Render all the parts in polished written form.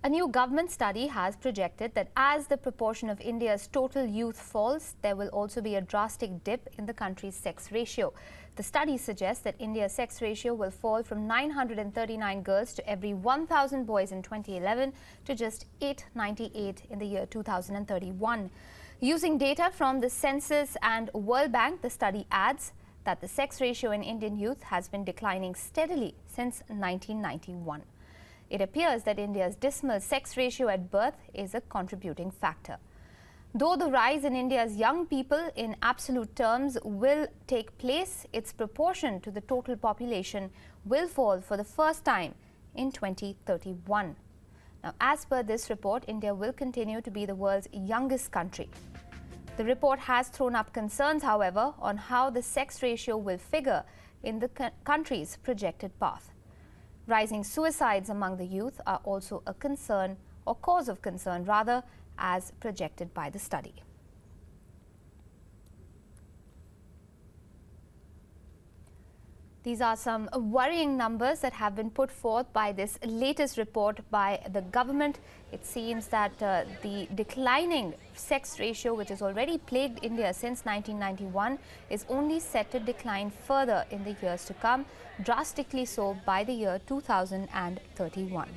A new government study has projected that as the proportion of India's total youth falls, there will also be a drastic dip in the country's sex ratio. The study suggests that India's sex ratio will fall from 939 girls to every 1,000 boys in 2011 to just 898 in the year 2031. Using data from the Census and World Bank, the study adds that the sex ratio in Indian youth has been declining steadily since 1991. It appears that India's dismal sex ratio at birth is a contributing factor. Though the rise in India's young people in absolute terms will take place, its proportion to the total population will fall for the first time in 2031. Now, as per this report, India will continue to be the world's youngest country. The report has thrown up concerns, however, on how the sex ratio will figure in the country's projected path. Rising suicides among the youth are also a concern, or cause of concern rather, as projected by the study. These are some worrying numbers that have been put forth by this latest report by the government. It seems that the declining sex ratio, which has already plagued India since 1991, is only set to decline further in the years to come, drastically so by the year 2031.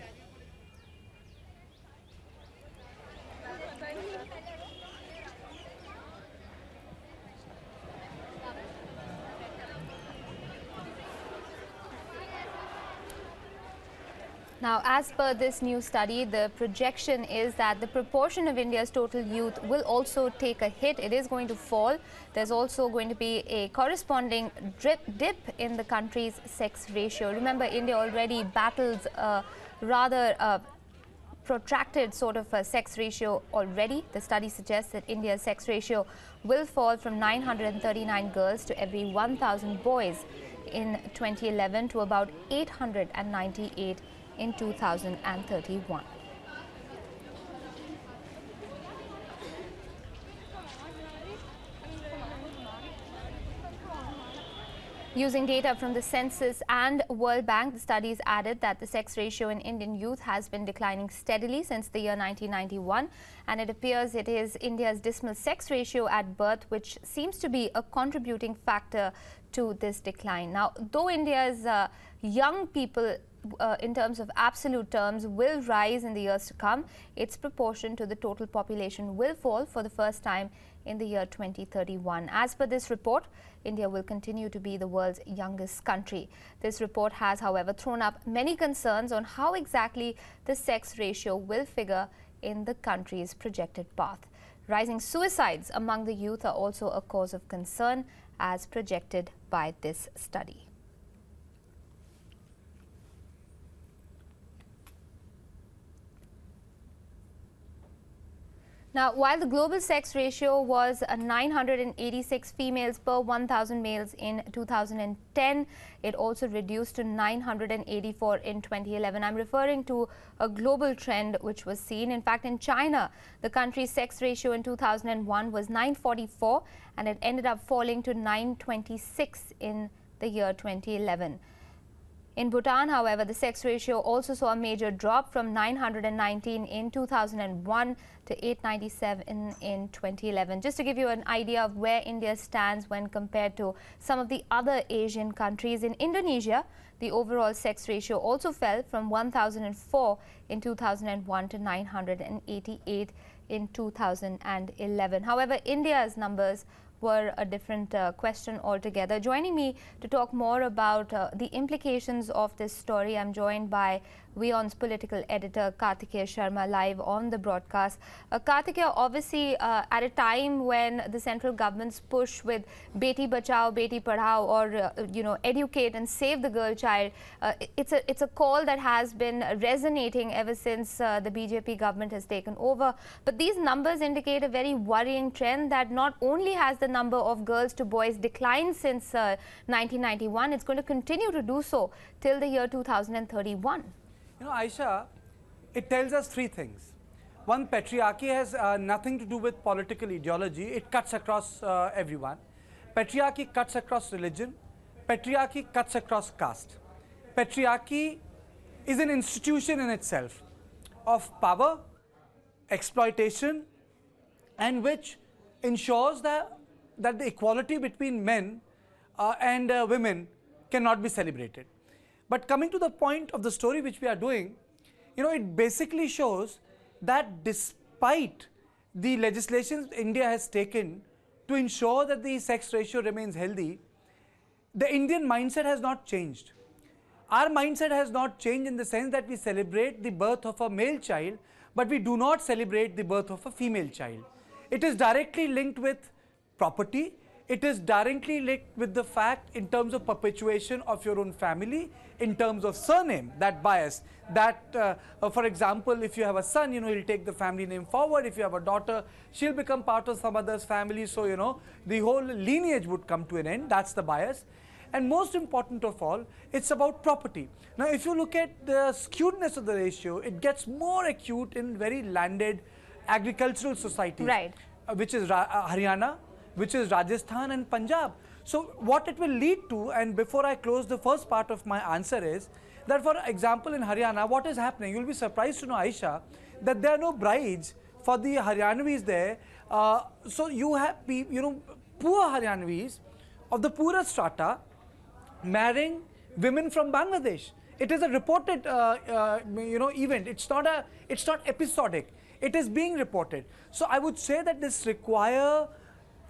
Now, as per this new study, the projection is that the proportion of India's total youth will also take a hit. It is going to fall. There's also going to be a corresponding dip in the country's sex ratio. Remember, India already battles a rather protracted sort of a sex ratio already. The study suggests that India's sex ratio will fall from 939 girls to every 1,000 boys in 2011 to about 898 in 2031. Using data from the Census and World Bank, the studies added that the sex ratio in Indian youth has been declining steadily since the year 1991, and it appears it is India's dismal sex ratio at birth which seems to be a contributing factor to this decline. Now, though India's young people in terms of absolute terms will rise in the years to come, its proportion to the total population will fall for the first time in the year 2031. As per this report, India will continue to be the world's youngest country. This report has, however, thrown up many concerns on how exactly the sex ratio will figure in the country's projected path. Rising suicides among the youth are also a cause of concern, as projected by this study. Now, while the global sex ratio was 986 females per 1,000 males in 2010, it also reduced to 984 in 2011. I'm referring to a global trend which was seen. In fact, in China, the country's sex ratio in 2001 was 944, and it ended up falling to 926 in the year 2011. In Bhutan, however, the sex ratio also saw a major drop from 919 in 2001 to 897 in 2011. Just to give you an idea of where India stands when compared to some of the other Asian countries, in Indonesia, the overall sex ratio also fell from 1,004 in 2001 to 988 in 2011. However, India's numbers were a different question altogether. Joining me to talk more about the implications of this story, I'm joined by WION's political editor Kartikeya Sharma live on the broadcast. Kartikeya, obviously at a time when the central government's push with Beti Bachao, Beti Padhao, or educate and save the girl child, it's a call that has been resonating ever since the BJP government has taken over. But these numbers indicate a very worrying trend that not only has the number of girls to boys declined since 1991, it's going to continue to do so till the year 2031. You know, Aisha, it tells us three things. One, patriarchy has nothing to do with political ideology. It cuts across everyone. Patriarchy cuts across religion. Patriarchy cuts across caste. Patriarchy is an institution in itself. of power, exploitation, and which ensures that the equality between men and women cannot be celebrated. But coming to the point of the story which we are doing, it basically shows that despite the legislation India has taken to ensure that the sex ratio remains healthy, the Indian mindset has not changed. Our mindset has not changed in the sense that we celebrate the birth of a male child, but we do not celebrate the birth of a female child. It is directly linked with property. It is directly linked with the fact in terms of perpetuation of your own family, in terms of surname, that bias. That, for example, if you have a son, he'll take the family name forward. If you have a daughter, she'll become part of some other's family. So, the whole lineage would come to an end. That's the bias. And most important of all, it's about property. Now, if you look at the skewedness of the ratio, it gets more acute in very landed agricultural societies, right, which is Haryana, which is Rajasthan and Punjab. So what it will lead to, and before I close the first part of my answer, is that, for example, in Haryana, what is happening? You'll be surprised to know, Aisha, that there are no brides for the Haryanvis there. So you have, poor Haryanvis of the poorer strata marrying women from Bangladesh. It is a reported, event. It's not episodic. It is being reported. So I would say that this requires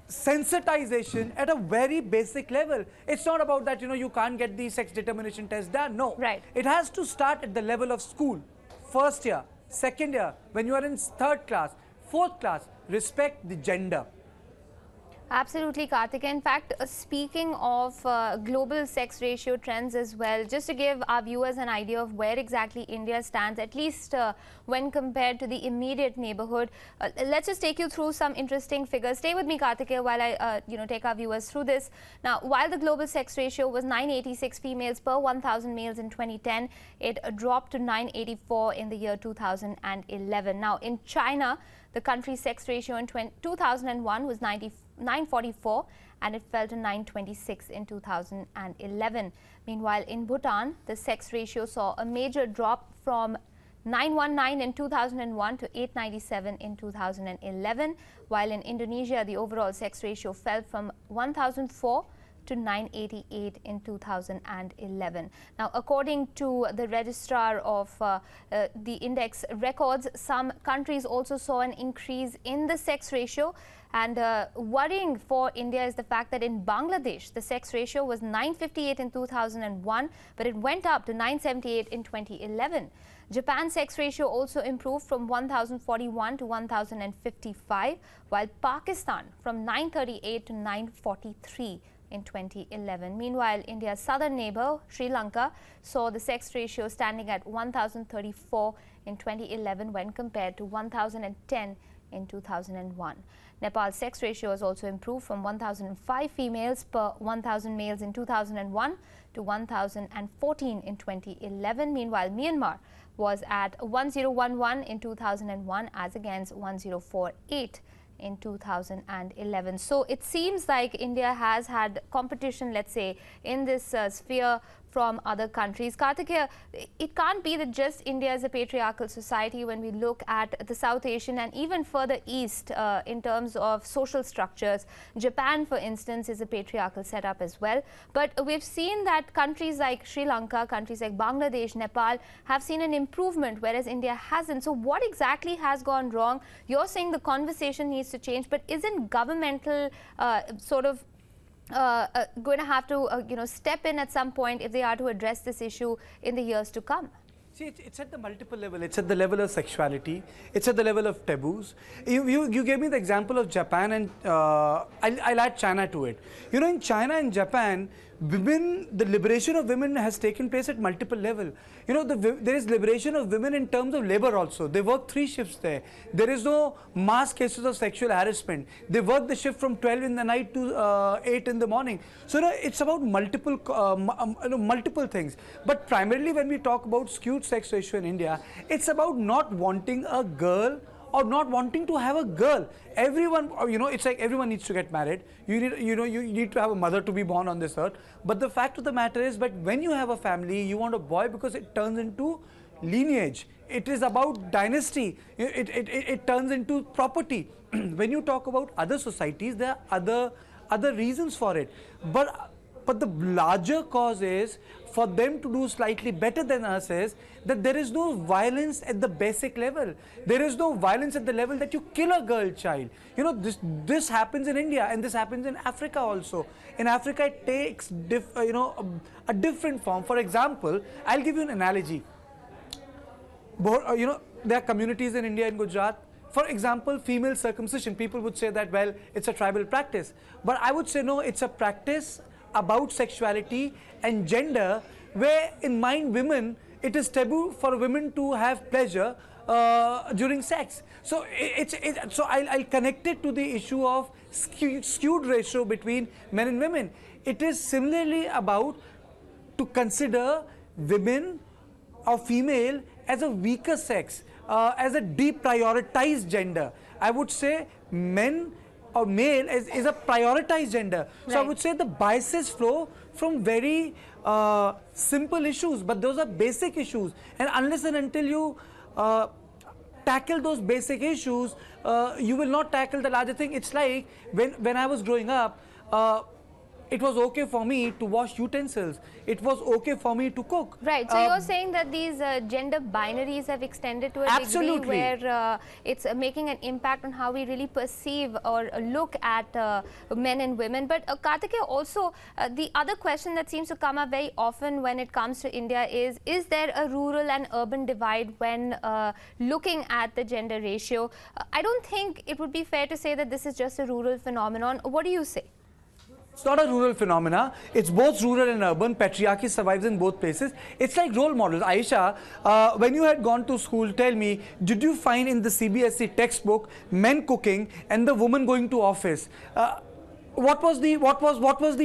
sensitization at a very basic level. It's not about that, you can't get the sex determination test done. No. Right. It has to start at the level of school. First year, second year, when you are in third class, fourth class, respect the gender. Absolutely, Karthik. In fact, speaking of global sex ratio trends as well, just to give our viewers an idea of where exactly India stands, at least when compared to the immediate neighborhood, let's just take you through some interesting figures. Stay with me, Karthik, while I take our viewers through this. Now, while the global sex ratio was 986 females per 1,000 males in 2010, it dropped to 984 in the year 2011. Now, in China, the country's sex ratio in 2001 was 944 and it fell to 926 in 2011. Meanwhile, in Bhutan, the sex ratio saw a major drop from 919 in 2001 to 897 in 2011, while in Indonesia, the overall sex ratio fell from 1004 to 988 in 2011. Now, according to the registrar of the index records, some countries also saw an increase in the sex ratio. And worrying for India is the fact that in Bangladesh, the sex ratio was 958 in 2001, but it went up to 978 in 2011. Japan's sex ratio also improved from 1,041 to 1,055, while Pakistan from 938 to 943 in 2011. Meanwhile, India's southern neighbor, Sri Lanka, saw the sex ratio standing at 1,034 in 2011 when compared to 1,010 in 2001. Nepal's sex ratio has also improved from 1,005 females per 1,000 males in 2001 to 1,014 in 2011. Meanwhile, Myanmar was at 1,011 in 2001 as against 1,048 in 2011. So it seems like India has had competition, let's say, in this sphere from other countries. Karthikeya, it can't be that just India is a patriarchal society when we look at the South Asian and even further east in terms of social structures. Japan, for instance, is a patriarchal setup as well. But we've seen that countries like Sri Lanka, countries like Bangladesh, Nepal have seen an improvement, whereas India hasn't. So what exactly has gone wrong? You're saying the conversation needs to change, but isn't governmental going to have to step in at some point if they are to address this issue in the years to come? See, it's at the multiple level. It's at the level of sexuality. It's at the level of taboos. You gave me the example of Japan, and I'll add China to it. In China and Japan, the liberation of women has taken place at multiple levels. There is liberation of women in terms of labor also. They work 3 shifts there. There is no mass cases of sexual harassment. They work the shift from 12 in the night to 8 in the morning. So it's about multiple things. But primarily when we talk about skewed sex ratio in India, it's about not wanting a girl or not wanting to have a girl. Everyone, it's like everyone needs to get married. You need to have a mother to be born on this earth. But the fact of the matter is that when you have a family, you want a boy because it turns into lineage. It is about dynasty. It turns into property. When you talk about other societies, there are other reasons for it. But the larger cause is for them to do slightly better than us is that there is no violence at the basic level. There is no violence at the level that you kill a girl child. You know, this happens in India, and this happens in Africa also. In Africa, it takes a different form. For example, I'll give you an analogy. There are communities in India and Gujarat. For example, female circumcision, people would say that, well, it's a tribal practice. But I would say, no, it's a practice about sexuality and gender, where in mind women, it is taboo for women to have pleasure during sex. So I'll connect it to the issue of skewed ratio between men and women. It is similarly about to consider women or female as a weaker sex, as a deprioritized gender. I would say men or male is a prioritized gender. Right. So I would say the biases flow from very simple issues, but those are basic issues. And unless and until you tackle those basic issues, you will not tackle the larger thing. It's like when I was growing up, it was okay for me to wash utensils. It was okay for me to cook. Right. So you're saying that these gender binaries have extended to a absolutely. degree where it's making an impact on how we really perceive or look at men and women. But Kartikeya, also the other question that seems to come up very often when it comes to India is there a rural and urban divide when looking at the gender ratio? I don't think it would be fair to say that this is just a rural phenomenon. What do you say? It's not a rural phenomena. It's both rural and urban. Patriarchy survives in both places. It's like role models. Aisha, when you had gone to school, tell me, did you find in the CBSE textbook men cooking and the woman going to office? What was the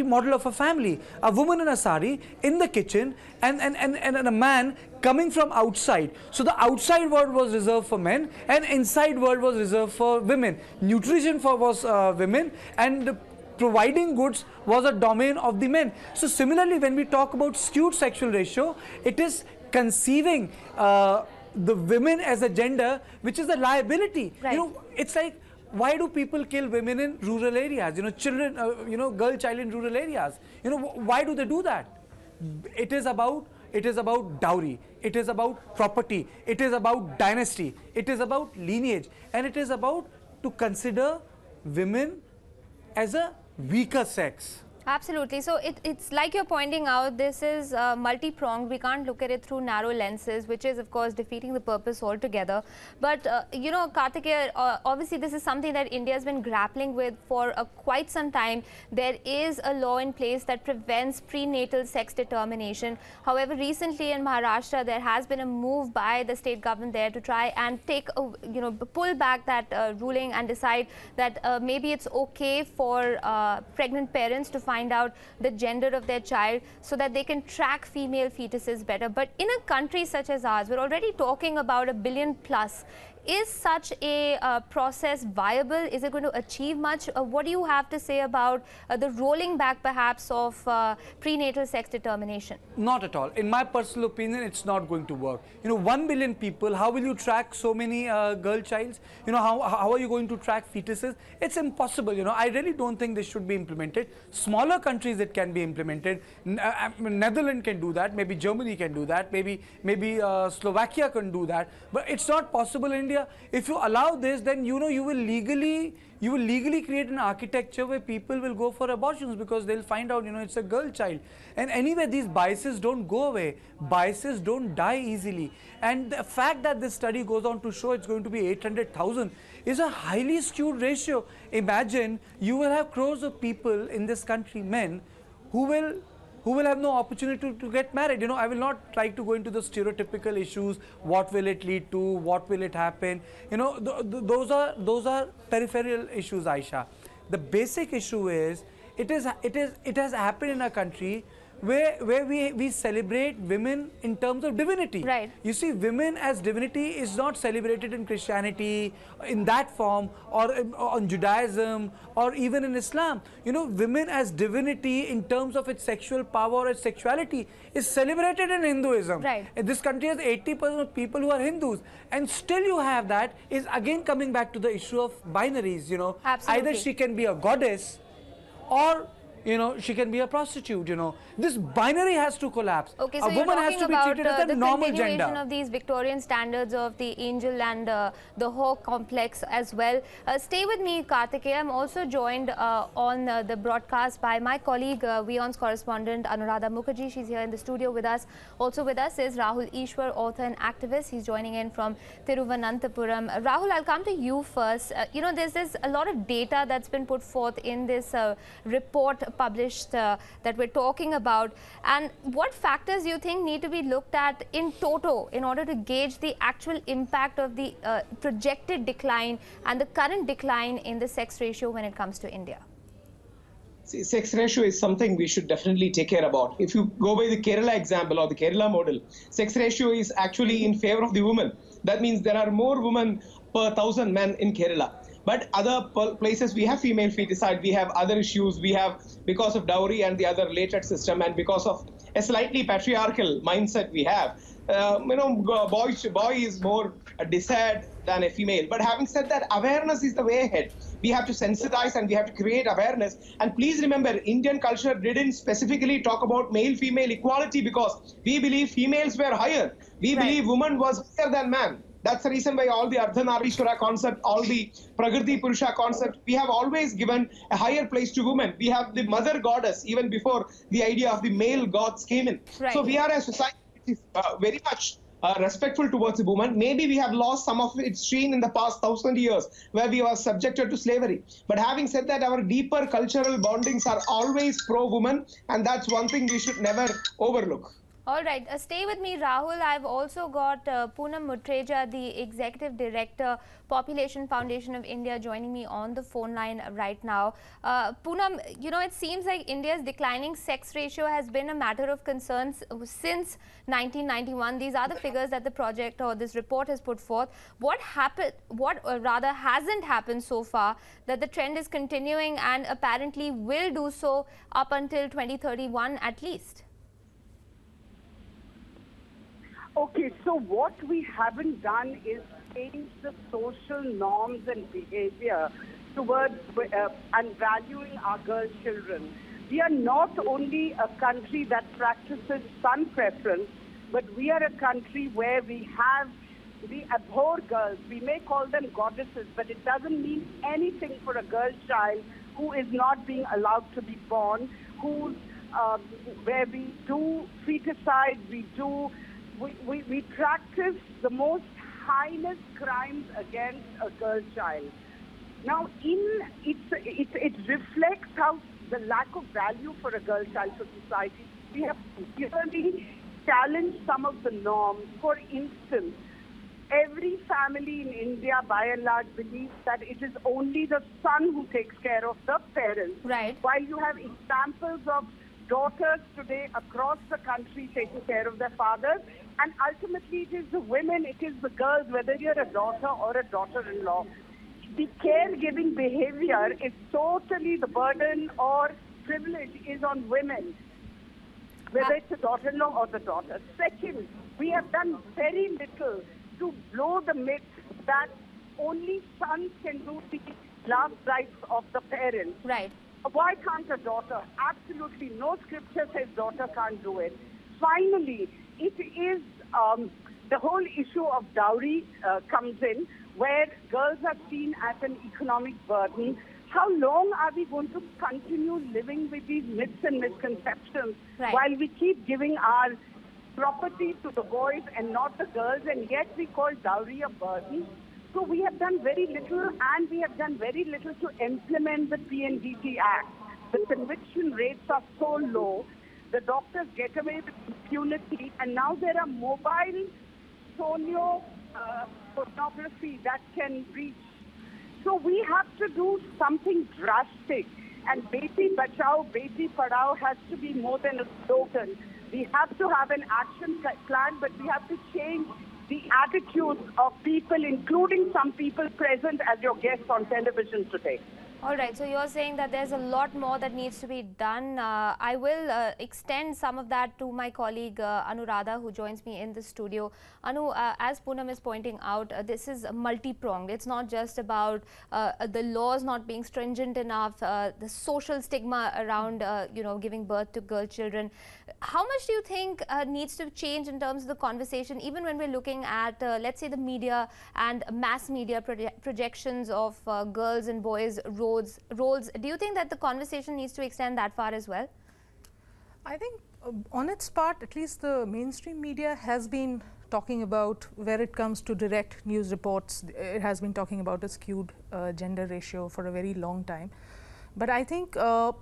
model of a family? A woman in a sari in the kitchen and a man coming from outside. So the outside world was reserved for men and inside world was reserved for women. Nutrition was women, and providing goods was a domain of the men. So similarly, when we talk about skewed sexual ratio, it is conceiving the women as a gender which is a liability. Right. You know, it's like, why do people kill women in rural areas? You know, children, girl child in rural areas. You know, why do they do that? It is about dowry. It is about property. It is about dynasty. It is about lineage, and it is about to consider women as a weaker sex. Absolutely. So it's like you're pointing out, this is multi-pronged. We can't look at it through narrow lenses, which is, of course, defeating the purpose altogether. But, Kartikeya, obviously this is something that India has been grappling with for quite some time. There is a law in place that prevents prenatal sex determination. However, recently in Maharashtra, there has been a move by the state government there to try and take, pull back that ruling and decide that maybe it's okay for pregnant parents to find out the gender of their child so that they can track female fetuses better. But in a country such as ours, we're already talking about 1 billion plus. Is such a process viable? Is it going to achieve much? What do you have to say about the rolling back perhaps of prenatal sex determination? Not at all. In my personal opinion, it's not going to work. 1 billion people, how will you track so many girl childs? How are you going to track fetuses? It's impossible. I really don't think this should be implemented. Smaller countries, it can be implemented. Netherlands can do that. Maybe Germany can do that. Maybe Slovakia can do that. But it's not possible in India. If you allow this, then you will legally create an architecture where people will go for abortions because they'll find out it's a girl child. And anyway, these biases don't go away. Biases don't die easily. And the fact that this study goes on to show it's going to be 800,000 is a highly skewed ratio. Imagine you will have crores of people in this country, men, who will have no opportunity to get married. I will not try to go into the stereotypical issues. What will it lead to? What will it happen? Those are peripheral issues, Aisha. The basic issue is it has happened in a country where we celebrate women in terms of divinity. Right. You see, women as divinity is not celebrated in Christianity in that form, or on Judaism, or even in Islam. You know, women as divinity in terms of its sexual power or its sexuality is celebrated in Hinduism. Right. And this country has 80% of people who are Hindus, and still you have that. Is again coming back to the issue of binaries. You know, Absolutely. either she can be a goddess, or you know, she can be a prostitute. You know, this binary has to collapse. Okay, so A you're woman has talking to be about treated as the a normal continuation gender. of these Victorian standards of the angel and the hawk complex as well. Stay with me, Kartikeya. I'm also joined on the broadcast by my colleague, WION's correspondent, Anuradha Mukherjee. She's here in the studio with us. Also with us is Rahul Ishwar, author and activist. He's joining in from Thiruvananthapuram. Rahul, I'll come to you first. You know, there's a lot of data that's been put forth in this report published that we're talking about, and what factors do you think need to be looked at in toto in order to gauge the actual impact of the projected decline and the current decline in the sex ratio when it comes to India? See, sex ratio is something we should definitely take care about. If you go by the Kerala example or the Kerala model, sex ratio is actually in favor of the woman. That means there are more women per 1,000 men in Kerala. But other places, we have female feticide, we have other issues, we have, because of dowry and the other related system, and because of a slightly patriarchal mindset we have, boy is more desired than a female. But having said that, awareness is the way ahead. We have to sensitize and we have to create awareness. And please remember, Indian culture didn't specifically talk about male-female equality because we believe females were higher. We believe woman was higher than man. That's the reason why all the Ardhanarishwara concept, all the Prakriti Purusha concept, we have always given a higher place to women. We have the mother goddess even before the idea of the male gods came in. Right. So we are a society which is very much respectful towards the woman. Maybe we have lost some of its sheen in the past 1,000 years where we were subjected to slavery. But having said that, our deeper cultural bondings are always pro-woman, and that's one thing we should never overlook. All right, stay with me, Rahul. I've also got Poonam Mutreja, the Executive Director, Population Foundation of India, joining me on the phone line right now. Poonam, you know, it seems like India's declining sex ratio has been a matter of concern since 1991. These are the figures that the project or this report has put forth. What happened, rather hasn't happened so far, that the trend is continuing and apparently will do so up until 2031 at least? Okay, so what we haven't done is change the social norms and behavior towards and valuing our girl children. We are not only a country that practices son preference, but we are a country where we abhor girls. We may call them goddesses, but it doesn't mean anything for a girl child who is not being allowed to be born, where we do feticide, we practice the most heinous crimes against a girl child. Now, it reflects how the lack of value for a girl child for society. We have clearly challenged some of the norms. For instance, every family in India, by and large, believes that it is only the son who takes care of the parents. Right. While you have examples of daughters today across the country taking care of their fathers, and ultimately it is the women, it is the girls, whether you're a daughter or a daughter-in-law. The caregiving behavior is totally the burden or privilege is on women, whether it's the daughter-in-law or the daughter. Second, we have done very little to blow the myth that only sons can do the last rites of the parents. Right. Why can't a daughter? Absolutely no scripture says daughter can't do it. Finally, it is the whole issue of dowry comes in, where girls are seen as an economic burden. How long are we going to continue living with these myths and misconceptions while we keep giving our property to the boys and not the girls, and yet we call dowry a burden? So we have done very little, and we have done very little to implement the PNDT Act. The conviction rates are so low. The doctors get away with impunity, and now there are mobile sonio pornography that can reach. So we have to do something drastic. And Beti Bachao, Beti Padhao has to be more than a slogan. We have to have an action plan, but we have to change the attitudes of people, including some people present as your guests on television today. All right, so you're saying that there's a lot more that needs to be done. I will extend some of that to my colleague Anuradha, who joins me in the studio. Anu, as Poonam is pointing out, this is multi-pronged. It's not just about the laws not being stringent enough, the social stigma around, giving birth to girl children. How much do you think needs to change in terms of the conversation, even when we're looking at, let's say, the media and mass media projections of girls and boys' roles? Do you think that the conversation needs to extend that far as well? I think on its part, at least the mainstream media has been talking about, where it comes to direct news reports, it has been talking about a skewed gender ratio for a very long time. But I think the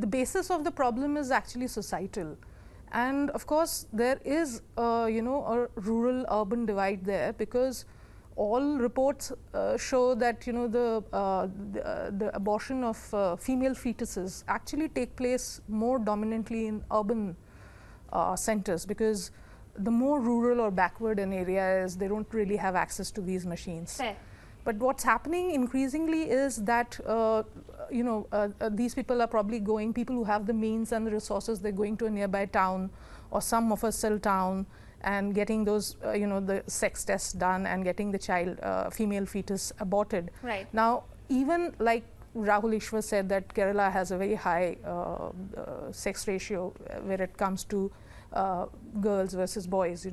basis of the problem is actually societal. And of course, there is a rural-urban divide there, because all reports show that the abortion of female fetuses actually take place more dominantly in urban centers, because the more rural or backward an area is, they don't really have access to these machines. Fair. But what's happening increasingly is that these people are probably going, people who have the means and the resources, they're going to a nearby town or some mufassil town and getting those, the sex tests done and getting the child, female fetus aborted. Right. Now, even like Rahul Ishwar said, that Kerala has a very high sex ratio where it comes to girls versus boys,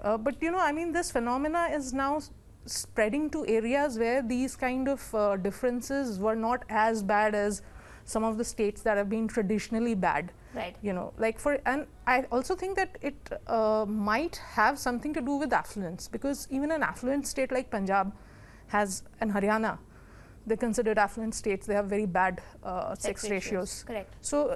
but I mean, this phenomena is now spreading to areas where these kind of differences were not as bad as some of the states that have been traditionally bad. Right. And I also think that it might have something to do with affluence, because even an affluent state like Punjab has, and Haryana, they're considered affluent states, they have very bad sex ratios. Correct. So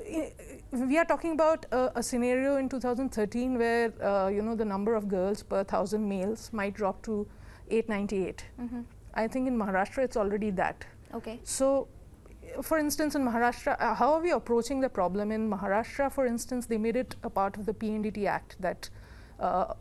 we are talking about a scenario in 2013 where the number of girls per 1,000 males might drop to 898. I think in Maharashtra it's already that. Okay. So for instance, in Maharashtra, how are we approaching the problem? In Maharashtra, for instance, they made it a part of the PNDT Act that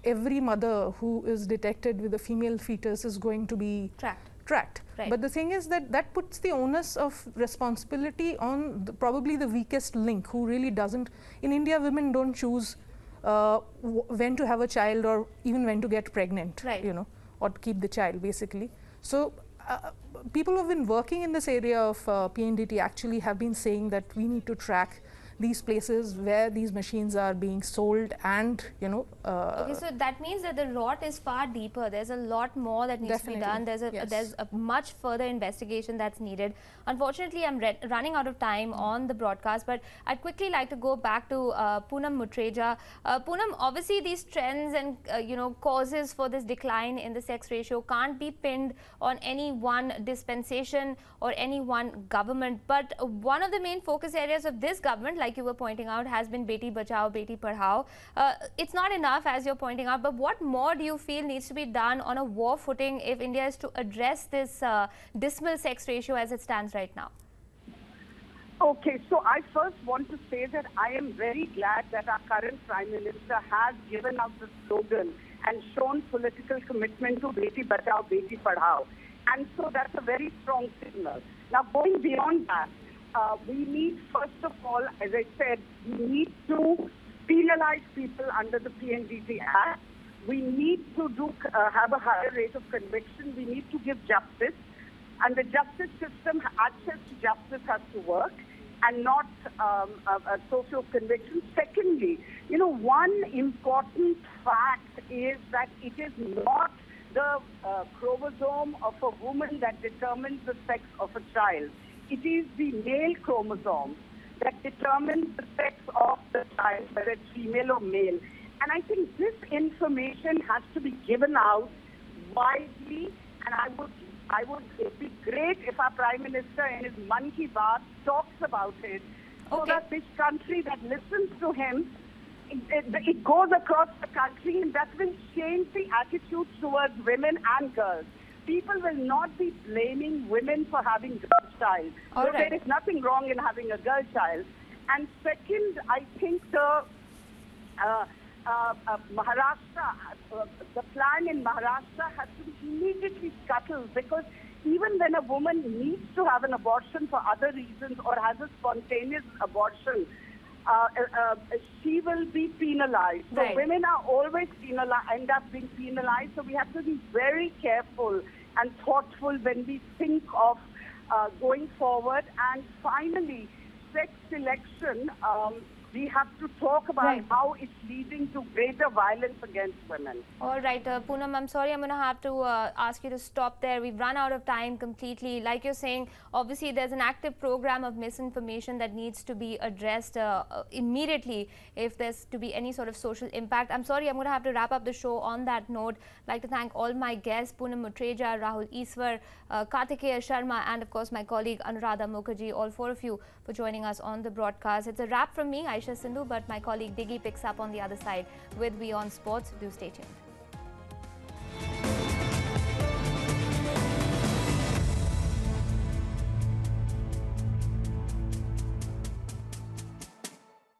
every mother who is detected with a female fetus is going to be tracked. Right. But the thing is that puts the onus of responsibility on probably the weakest link, who really doesn't. In India, women don't choose when to have a child or even when to get pregnant, right. Or to keep the child, basically. So people who have been working in this area of PNDT actually have been saying that we need to track these places where these machines are being sold, and okay, so that means that the rot is far deeper. There's a lot more that needs to be done. There's a much further investigation that's needed. Unfortunately, I'm running out of time on the broadcast, but I'd quickly like to go back to Poonam Mutreja. Poonam, obviously these trends and causes for this decline in the sex ratio can't be pinned on any one dispensation or any one government, but one of the main focus areas of this government, like you were pointing out, has been Beti Bachao, Beti Padhao. It's not enough, as you're pointing out, but what more do you feel needs to be done on a war footing if India is to address this dismal sex ratio as it stands right now? Okay, so I first want to say that I am very glad that our current Prime Minister has given us the slogan and shown political commitment to Beti Bachao, Beti Padhao. And so that's a very strong signal. Now, going beyond that, we need, first of all, as I said, we need to penalize people under the PNDT Act. We need to have a higher rate of conviction. We need to give justice. And the justice system, access to justice has to work, and not a social conviction. Secondly, one important fact is that it is not the chromosome of a woman that determines the sex of a child. It is the male chromosome that determines the sex of the child, whether it's female or male. And I think this information has to be given out widely, and it'd be great if our Prime Minister in his Mann Ki Baat talks about it, so that this country that listens to him, it goes across the country, and that will change the attitudes towards women and girls. people will not be blaming women for having girl child. All So right. there is nothing wrong in having a girl child. And second, I think the Maharashtra, the plan in Maharashtra has to be immediately scuttled, because even when a woman needs to have an abortion for other reasons or has a spontaneous abortion, she will be penalized. So Right. women are always end up being penalized. So we have to be very careful and thoughtful when we think of going forward. And finally, sex selection, we have to talk about Right. how it's leading to greater violence against women. All right, Poonam, I'm sorry, I'm going to have to ask you to stop there. We've run out of time completely. Like you're saying, obviously there's an active program of misinformation that needs to be addressed immediately if there's to be any sort of social impact. I'm sorry, I'm going to have to wrap up the show on that note. I'd like to thank all my guests, Poonam Mutreja, Rahul Iswar, Kartikeya Sharma, and of course my colleague Anuradha Mukherjee, all four of you for joining us on the broadcast. It's a wrap from me, Aisha Sindhu, but my colleague Diggy picks up on the other side with WION Sports. Do stay tuned.